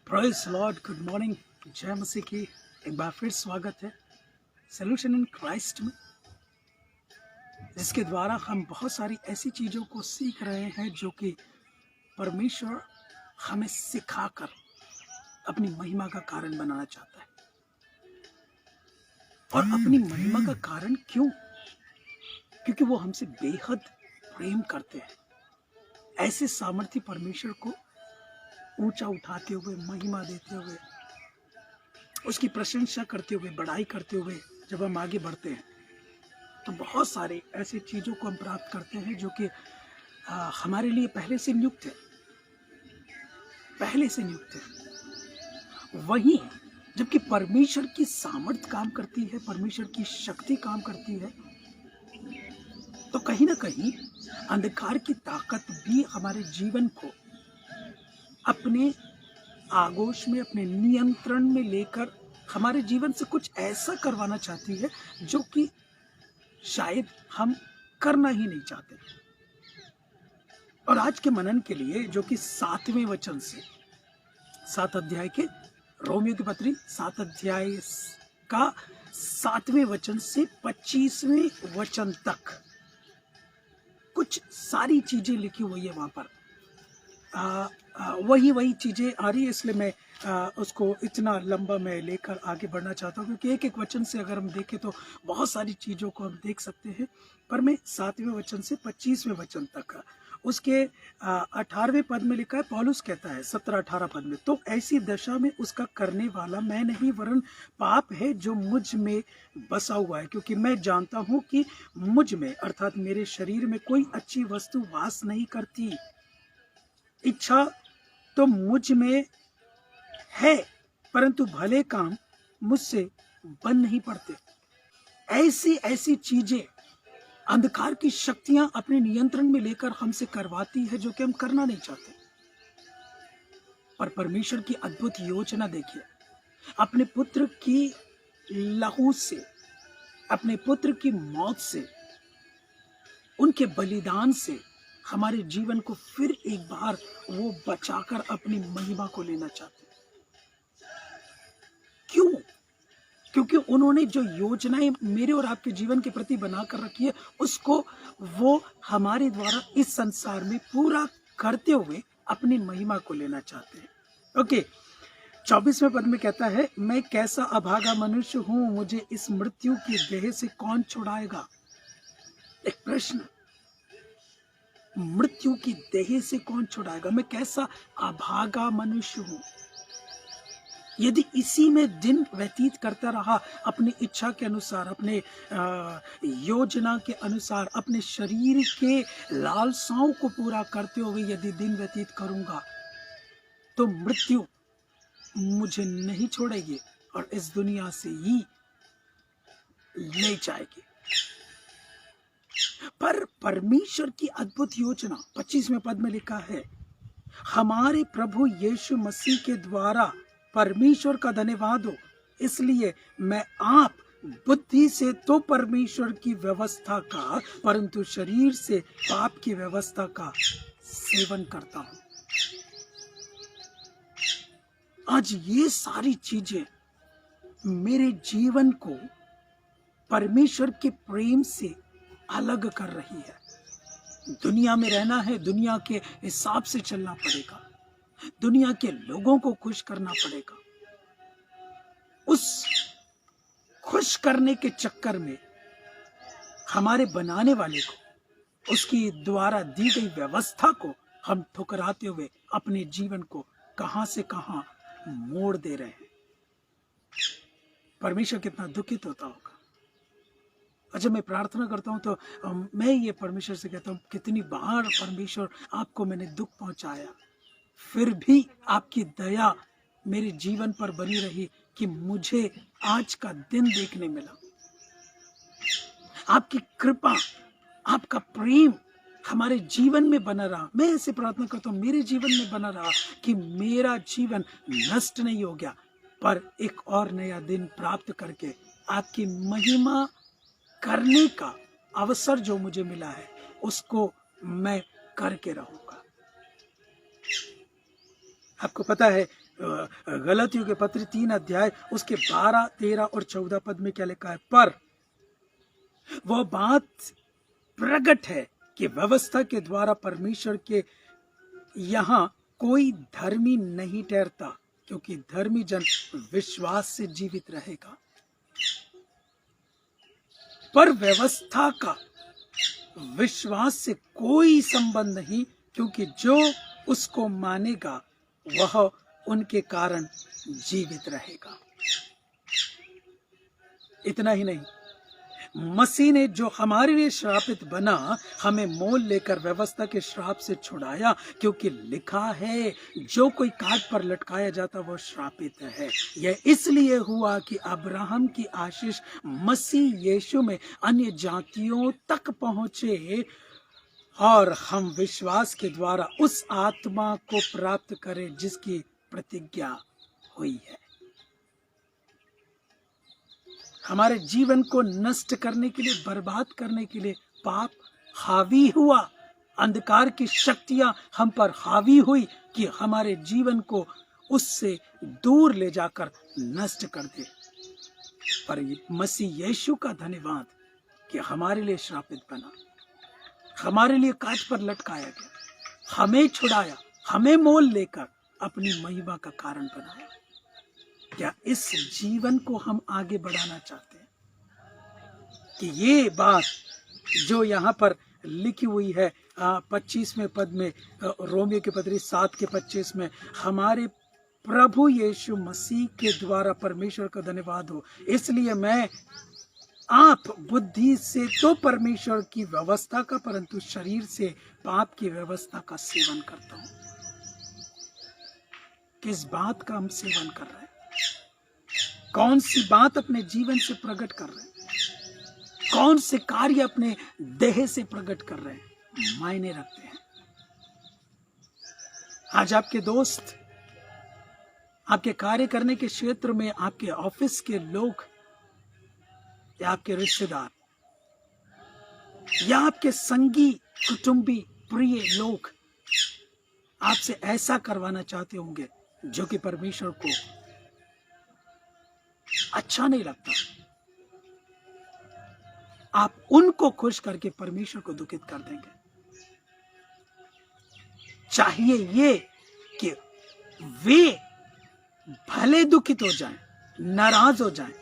Praise Lord, good morning. जय मसीह की एक बार फिर स्वागत है सॉल्यूशन इन क्राइस्ट में, जिसके द्वारा हम बहुत सारी ऐसी चीज़ों को सीख रहे हैं जो कि परमेश्वर हमें सिखाकर अपनी महिमा का कारण बनाना चाहता है। और अपनी महिमा का कारण क्यों? क्योंकि वो हमसे बेहद प्रेम करते हैं। ऐसे सामर्थ्य परमेश्वर को ऊंचा उठाते हुए, महिमा देते हुए, उसकी प्रशंसा करते हुए, बड़ाई करते हुए जब हम आगे बढ़ते हैं तो बहुत सारे ऐसी चीज़ों को हम प्राप्त करते हैं जो कि हमारे लिए पहले से नियुक्त है। वहीं जबकि परमेश्वर की सामर्थ काम करती है, परमेश्वर की शक्ति काम करती है, तो कहीं ना कहीं अंधकार की ताकत भी हमारे जीवन को अपने आगोश में, अपने नियंत्रण में लेकर हमारे जीवन से कुछ ऐसा करवाना चाहती है जो कि शायद हम करना ही नहीं चाहते। और आज के मनन के लिए जो कि 7वें वचन से 7 अध्याय के रोमियो की पत्री 7 अध्याय का 7वें वचन से 25वें वचन तक कुछ सारी चीजें लिखी हुई है। वहां पर वही चीजें आ रही है, इसलिए मैं उसको इतना लंबा मैं लेकर आगे बढ़ना चाहता हूँ, क्योंकि एक एक वचन से अगर हम देखें तो बहुत सारी चीज़ों को हम देख सकते हैं। पर मैं 7वें वचन से 25वें वचन तक उसके 18वें पद में लिखा है, पौलुस कहता है 17-18 पद में, तो ऐसी दशा में उसका करने वाला मैं नहीं वरन पाप है जो मुझ में बसा हुआ है, क्योंकि मैं जानता हूँ कि मुझ में अर्थात मेरे शरीर में कोई अच्छी वस्तु वास नहीं करती। इच्छा तो मुझ में है परंतु भले काम मुझसे बन नहीं पड़ते। ऐसी चीजें अंधकार की शक्तियां अपने नियंत्रण में लेकर हमसे करवाती है जो कि हम करना नहीं चाहते। पर परमेश्वर की अद्भुत योजना देखिए, अपने पुत्र की लहू से, अपने पुत्र की मौत से, उनके बलिदान से हमारे जीवन को फिर एक बार वो बचाकर अपनी महिमा को लेना चाहते हैं। क्यों? क्योंकि उन्होंने जो योजनाएं मेरे और आपके जीवन के प्रति बनाकर रखी है, उसको वो हमारे द्वारा इस संसार में पूरा करते हुए अपनी महिमा को लेना चाहते हैं। ओके, 24वें पद में कहता है, मैं कैसा अभागा मनुष्य हूं, मुझे इस मृत्यु की देह से कौन छुड़ाएगा। एक प्रश्न, मृत्यु की देह से कौन छुड़ाएगा? मैं कैसा अभागा मनुष्य हूं। यदि इसी में दिन व्यतीत करता रहा, अपनी इच्छा के अनुसार, अपने योजना के अनुसार, अपने शरीर के लालसाओं को पूरा करते हुए यदि दिन व्यतीत करूंगा, तो मृत्यु मुझे नहीं छोड़ेगी और इस दुनिया से ही ले जाएगी। पर परमेश्वर की अद्भुत योजना 25वें पद में लिखा है, हमारे प्रभु यीशु मसीह के द्वारा परमेश्वर का धन्यवाद हो, इसलिए मैं आप बुद्धि से तो परमेश्वर की व्यवस्था का, परंतु शरीर से पाप की व्यवस्था का सेवन करता हूं। आज ये सारी चीजें मेरे जीवन को परमेश्वर के प्रेम से अलग कर रही है। दुनिया में रहना है, दुनिया के हिसाब से चलना पड़ेगा, दुनिया के लोगों को खुश करना पड़ेगा। उस खुश करने के चक्कर में हमारे बनाने वाले को, उसकी द्वारा दी गई व्यवस्था को हम ठुकराते हुए अपने जीवन को कहां से कहां मोड़ दे रहे हैं। परमेश्वर कितना दुखित होता होगा। जब मैं प्रार्थना करता हूं तो मैं ये परमेश्वर से कहता हूं, कितनी बार परमेश्वर आपको मैंने दुख पहुंचाया, फिर भी आपकी दया मेरे जीवन पर बनी रही कि मुझे आज का दिन देखने मिला। आपकी कृपा, आपका प्रेम हमारे जीवन में बना रहा। मैं ऐसे प्रार्थना करता हूं, मेरे जीवन में बना रहा कि मेरा जीवन नष्ट नहीं हो गया, पर एक और नया दिन प्राप्त करके आपकी महिमा करने का अवसर जो मुझे मिला है, उसको मैं करके रहूंगा। आपको पता है, गलतियों के पत्र 3 अध्याय उसके 12, 13 और 14 पद में क्या लिखा है? पर वह बात प्रकट है कि व्यवस्था के द्वारा परमेश्वर के यहाँ कोई धर्मी नहीं ठहरता, क्योंकि धर्मी जन विश्वास से जीवित रहेगा। पर व्यवस्था का विश्वास से कोई संबंध नहीं, क्योंकि जो उसको मानेगा वह उनके कारण जीवित रहेगा। इतना ही नहीं, मसीह ने जो हमारे लिए श्रापित बना, हमें मोल लेकर व्यवस्था के श्राप से छुड़ाया, क्योंकि लिखा है जो कोई काट पर लटकाया जाता वह श्रापित है। यह इसलिए हुआ कि अब्राहम की आशीष मसीह यीशु में अन्य जातियों तक पहुंचे और हम विश्वास के द्वारा उस आत्मा को प्राप्त करें जिसकी प्रतिज्ञा हुई है। हमारे जीवन को नष्ट करने के लिए, बर्बाद करने के लिए पाप हावी हुआ, अंधकार की शक्तियां हम पर हावी हुई कि हमारे जीवन को उससे दूर ले जाकर नष्ट कर दे। पर मसीह यीशु का धन्यवाद कि हमारे लिए श्रापित बना, हमारे लिए काट पर लटकाया गया, हमें छुड़ाया, हमें मोल लेकर अपनी महिमा का कारण बनाया। क्या इस जीवन को हम आगे बढ़ाना चाहते हैं कि ये बात जो यहाँ पर लिखी हुई है 25वें पद में, रोमियो के पत्री 7 के 25 में, हमारे प्रभु यीशु मसीह के द्वारा परमेश्वर का धन्यवाद हो, इसलिए मैं आप बुद्धि से तो परमेश्वर की व्यवस्था का, परंतु शरीर से पाप की व्यवस्था का सेवन करता हूं। किस बात का हम सेवन कर रहे हैं? कौन सी बात अपने जीवन से प्रकट कर रहे हैं? कौन से कार्य अपने देह से प्रकट कर रहे हैं? मायने रखते हैं। आज आपके दोस्त, आपके कार्य करने के क्षेत्र में, आपके ऑफिस के लोग या आपके रिश्तेदार या आपके संगी, कुटुंबी, प्रिय लोग आपसे ऐसा करवाना चाहते होंगे जो कि परमेश्वर को अच्छा नहीं लगता। आप उनको खुश करके परमेश्वर को दुखित कर देंगे। चाहिए ये कि वे भले दुखित हो जाएं, नाराज हो जाएं,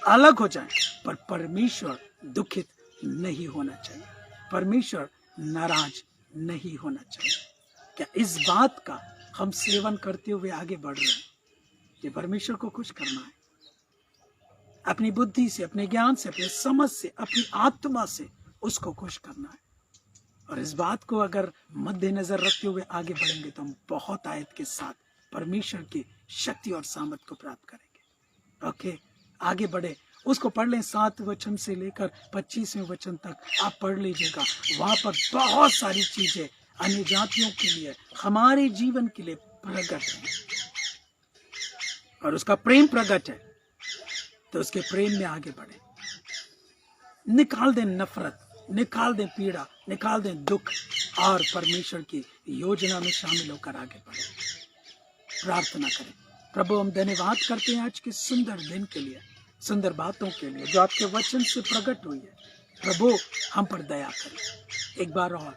अलग हो जाएं, पर परमेश्वर दुखित नहीं होना चाहिए, परमेश्वर नाराज नहीं होना चाहिए। क्या इस बात का हम सेवन करते हुए आगे बढ़ रहे हैं कि परमेश्वर को खुश करना है? अपनी बुद्धि से, अपने ज्ञान से, अपने समझ से, अपनी आत्मा से उसको खुश करना है। और इस बात को अगर मद्देनजर रखते हुए आगे बढ़ेंगे तो हम बहुत आयत के साथ परमेश्वर की शक्ति और सामर्थ को प्राप्त करेंगे। ओके, आगे बढ़े। उसको पढ़ लें 7 वचन से लेकर 25वें वचन तक आप पढ़ लीजिएगा। वहां पर बहुत सारी चीजें अन्य जातियों के लिए, हमारे जीवन के लिए प्रकट है और उसका प्रेम प्रकट है। तो उसके प्रेम में आगे बढ़े, निकाल दें नफरत, निकाल दें पीड़ा, निकाल दें दुख और परमेश्वर की योजना में शामिल होकर आगे बढ़े। प्रार्थना करें। प्रभु, हम धन्यवाद करते हैं आज के सुंदर दिन के लिए, सुंदर बातों के लिए जो आपके वचन से प्रकट हुई है। प्रभु, हम पर दया करें। एक बार और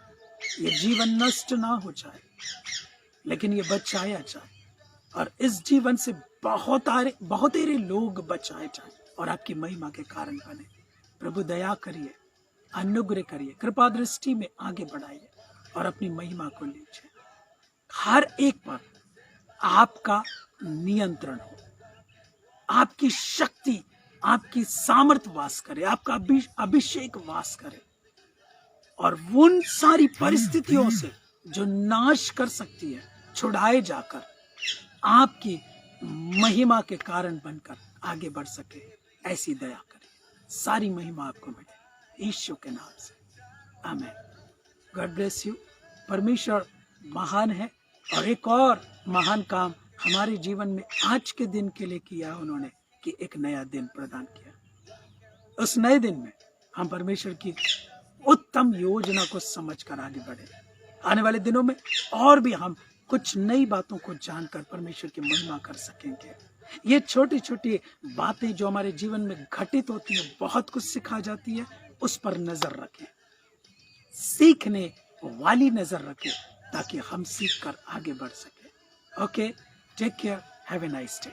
ये जीवन नष्ट ना हो जाए, लेकिन ये बचाया जाए और इस जीवन से बहुत सारे लोग बचाए जाए और आपकी महिमा के कारण बने। प्रभु, दया करिए, अनुग्रह करिए, कृपा दृष्टि में आगे बढ़ाइए और अपनी महिमा को लीजिए। हर एक पर आपका नियंत्रण हो, आपकी शक्ति, आपकी सामर्थ्य वास करे, आपका अभिषेक वास करे और उन सारी परिस्थितियों से जो नाश कर सकती है, छुड़ाए जाकर आपकी महिमा के कारण बनकर आगे बढ़ सके, ऐसी दया करें। सारी महिमा आपको मिले यीशु के नाम से, आमीन। God bless you. परमेश्वर महान है और एक और महान काम हमारे जीवन में आज के दिन के लिए किया उन्होंने कि एक नया दिन प्रदान किया। उस नए दिन में हम परमेश्वर की उत्तम योजना को समझकर आगे बढ़े। आने वाले दिनों में और भी हम कुछ नई बातों को जानकर परमेश्वर की महिमा कर सकेंगे। ये छोटी छोटी बातें जो हमारे जीवन में घटित होती हैं, बहुत कुछ सिखा जाती है, उस पर नजर रखें, सीखने वाली नजर रखें, ताकि हम सीख कर आगे बढ़ सके। Okay, take care, have a nice day.